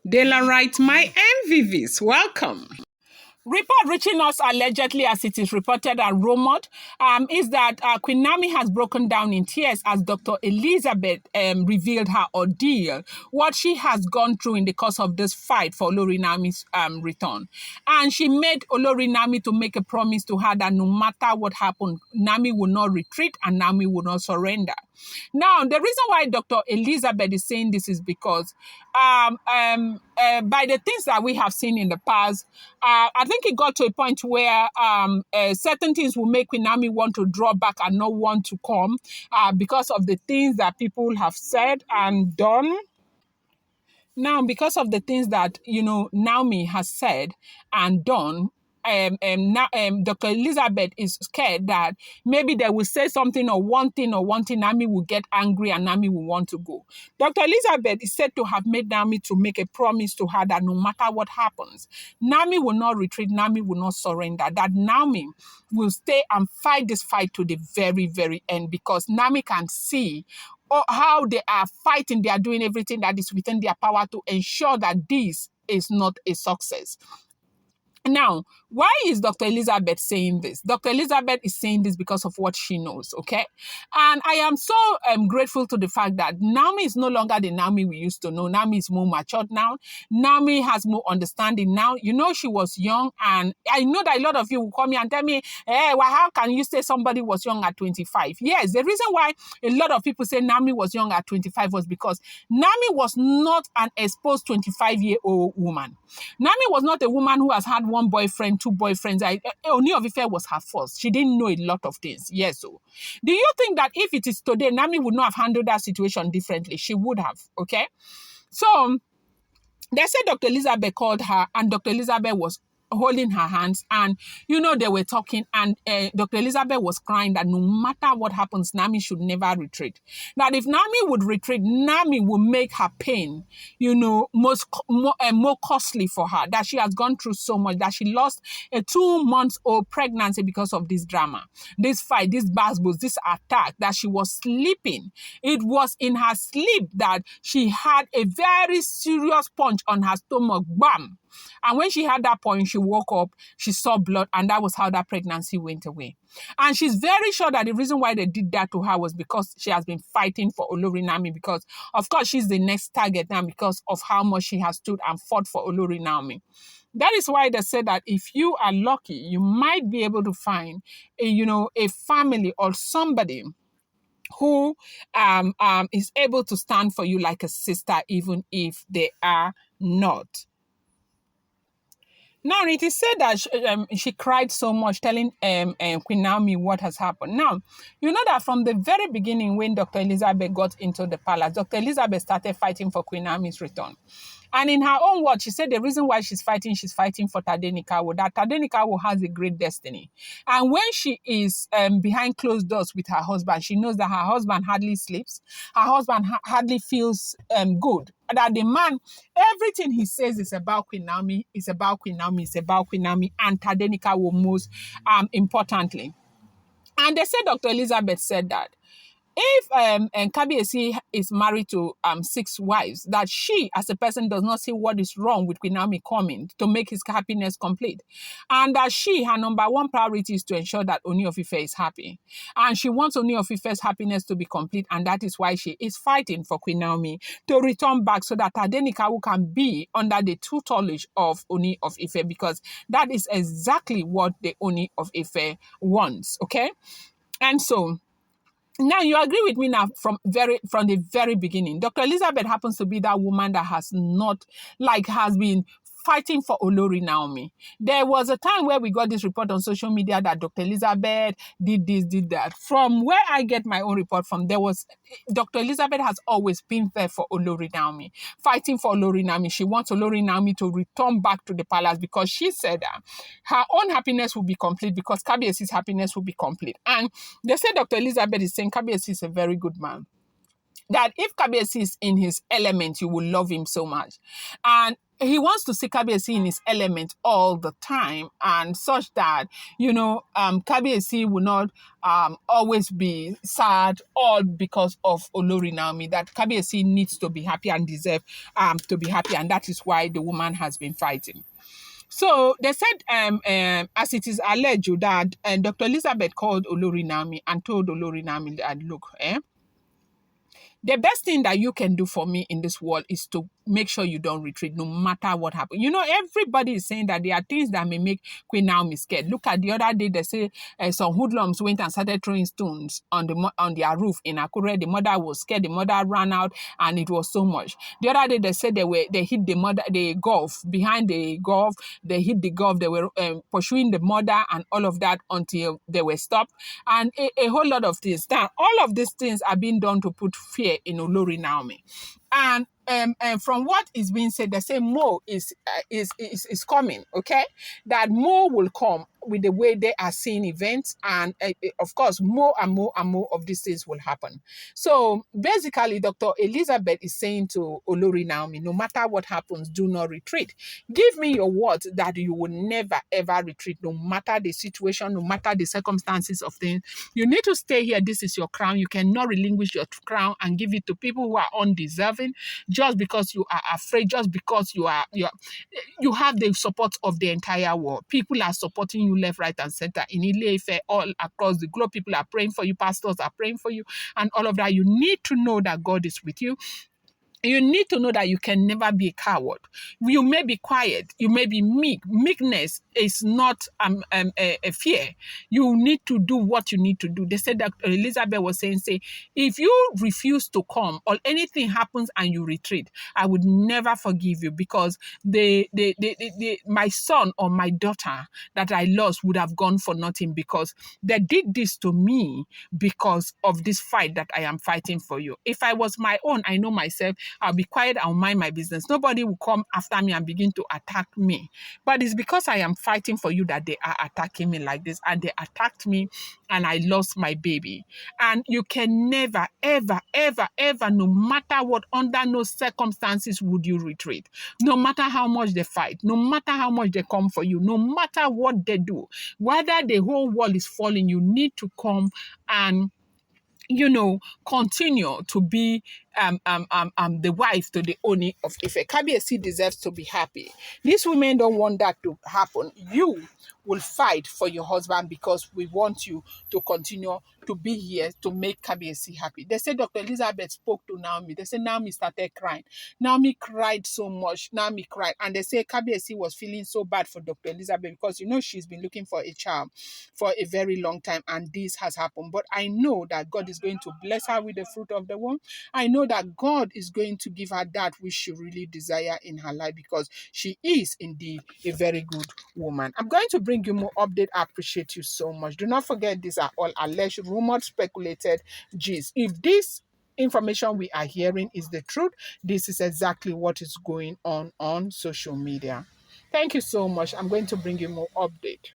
De la right, my MVVs, welcome. Report reaching us allegedly, as it is reported and rumored, is that Queen Naomi has broken down in tears as Dr. Elizabeth revealed her ordeal, what she has gone through in the course of this fight for Olori Naomi's return. And she made Olori Naomi to make a promise to her that no matter what happened, Naomi will not retreat and Naomi will not surrender. Now, the reason why Dr. Elizabeth is saying this is because by the things that we have seen in the past, I think it got to a point where certain things will make Queen Naomi want to draw back and not want to come because of the things that people have said and done. Now, because of the things that, Naomi has said and done, Dr. Elizabeth is scared that maybe they will say something or one thing, Naomi will get angry and Naomi will want to go. Dr. Elizabeth is said to have made Naomi to make a promise to her that no matter what happens, Naomi will not retreat, Naomi will not surrender, that Naomi will stay and fight this fight to the very, very end, because Naomi can see how they are fighting, they are doing everything that is within their power to ensure that this is not a success. Now, why is Dr. Elizabeth saying this? Dr. Elizabeth is saying this because of what she knows, okay? And I am so grateful to the fact that Naomi is no longer the Naomi we used to know. Naomi is more matured now. Naomi has more understanding now. She was young, and I know that a lot of you will call me and tell me, how can you say somebody was young at 25? Yes, the reason why a lot of people say Naomi was young at 25 was because Naomi was not an exposed 25-year-old woman. Naomi was not a woman who has had one boyfriend, two boyfriends. Ooni of Ife was her first. She didn't know a lot of things. Yes, so do you think that if it is today, Naomi would not have handled that situation differently? She would have, okay? So they said Dr. Elizabeth called her, and Dr. Elizabeth was holding her hands, and they were talking, and Dr. Elizabeth was crying that no matter what happens, Naomi should never retreat. That if Naomi would retreat, Naomi will make her pain, more costly for her, that she has gone through so much, that she lost a 2-month-old pregnancy because of this drama, this fight, this basbos, this attack, that she was sleeping. It was in her sleep that she had a very serious punch on her stomach, bam. And when she had that point, she woke up, she saw blood, and that was how that pregnancy went away. And she's very sure that the reason why they did that to her was because she has been fighting for Olori Naomi, because, of course, she's the next target now because of how much she has stood and fought for Olori Naomi. That is why they say that if you are lucky, you might be able to find a family or somebody who is able to stand for you like a sister, even if they are not. Now, it is said that she cried so much, telling Queen Naomi what has happened. Now, you know that from the very beginning, when Dr. Elizabeth got into the palace, Dr. Elizabeth started fighting for Queen Naomi's return. And in her own words, she said the reason why she's fighting for Tadenikawo, that Tadenikawo has a great destiny. And when she is behind closed doors with her husband, she knows that her husband hardly sleeps, her husband hardly feels good. That the man, everything he says is about Queen Naomi, is about Queen Naomi, is about Queen Naomi, and Tadenikawo most importantly. And they said Dr. Elizabeth said that if Kabiyesi is married to 6 wives, that she, as a person, does not see what is wrong with Queen Naomi coming to make his happiness complete. And that her number one priority is to ensure that Ooni of Ife is happy. And she wants Ooni of Ife's happiness to be complete, and that is why she is fighting for Queen Naomi to return back so that Tadenikawo can be under the tutelage of Ooni of Ife, because that is exactly what the Ooni of Ife wants, okay? And so, now, you agree with me now from the very beginning. Dr. Elizabeth happens to be that woman that has been fighting for Olori Naomi. There was a time where we got this report on social media that Dr. Elizabeth did this, did that. From where I get my own report from, Dr. Elizabeth has always been there for Olori Naomi, fighting for Olori Naomi. She wants Olori Naomi to return back to the palace because she said that her own happiness will be complete because Kabiyesi's happiness will be complete. And they say Dr. Elizabeth is saying Kabiyesi is a very good man. that if Kabiyesi is in his element, you will love him so much. And he wants to see Kabiyesi in his element all the time, and such that, Kabiyesi will not always be sad, all because of Olori Naomi, that Kabiyesi needs to be happy and deserve to be happy, and that is why the woman has been fighting. So they said, as it is alleged that Dr. Elizabeth called Olori Naomi and told Olori Naomi that, look, the best thing that you can do for me in this world is to make sure you don't retreat, no matter what happens. Everybody is saying that there are things that may make Queen Naomi scared. Look at the other day, they say some hoodlums went and started throwing stones on their roof in Akure. The mother was scared. The mother ran out, and it was so much. The other day, they said they hit the golf behind the golf. They hit the golf. They were pursuing the mother and all of that until they were stopped, and a whole lot of things. Now, all of these things are being done to put fear in Olori Naomi. And from what is being said, they say Mo is coming, okay? That Mo will come with the way they are seeing events, and of course, more and more and more of these things will happen. So basically, Dr. Elizabeth is saying to Olori Naomi, no matter what happens, do not retreat. Give me your word that you will never ever retreat, no matter the situation, no matter the circumstances of things. You need to stay here. This is your crown. You cannot relinquish your crown and give it to people who are undeserving, just because you are afraid, just because you have the support of the entire world. People are supporting you left, right, and center in Ile-Ife, all across the globe. People are praying for you, pastors are praying for you, and all of that. You need to know that God is with you. You need to know that you can never be a coward. You may be quiet. You may be meek. Meekness is not a fear. You need to do what you need to do. They said that Elizabeth was saying, if you refuse to come or anything happens and you retreat, I would never forgive you, because my son or my daughter that I lost would have gone for nothing, because they did this to me because of this fight that I am fighting for you. If I was my own, I know myself, I'll be quiet, I'll mind my business. Nobody will come after me and begin to attack me. But it's because I am fighting for you that they are attacking me like this. And they attacked me and I lost my baby. And you can never, ever, ever, ever, no matter what, under no circumstances would you retreat. No matter how much they fight, no matter how much they come for you, no matter what they do, whether the whole world is falling, you need to come and continue to be the wife to the Ooni of Ife. Kabiyesi deserves to be happy. These women don't want that to happen. You will fight for your husband because we want you to continue to be here to make Kabiyesi happy. They say Dr. Elizabeth spoke to Naomi. They say Naomi started crying. Naomi cried so much. Naomi cried. And they say Kabiyesi was feeling so bad for Dr. Elizabeth because, she's been looking for a child for a very long time and this has happened. But I know that God is going to bless her with the fruit of the womb. I know that God is going to give her that which she really desires in her life, because she is indeed a very good woman. I'm going to bring you more update. I appreciate you so much. Do not forget, these are all alleged, rumored, speculated gist. If this information we are hearing is the truth, this is exactly what is going on social media. Thank you so much. I'm going to bring you more update.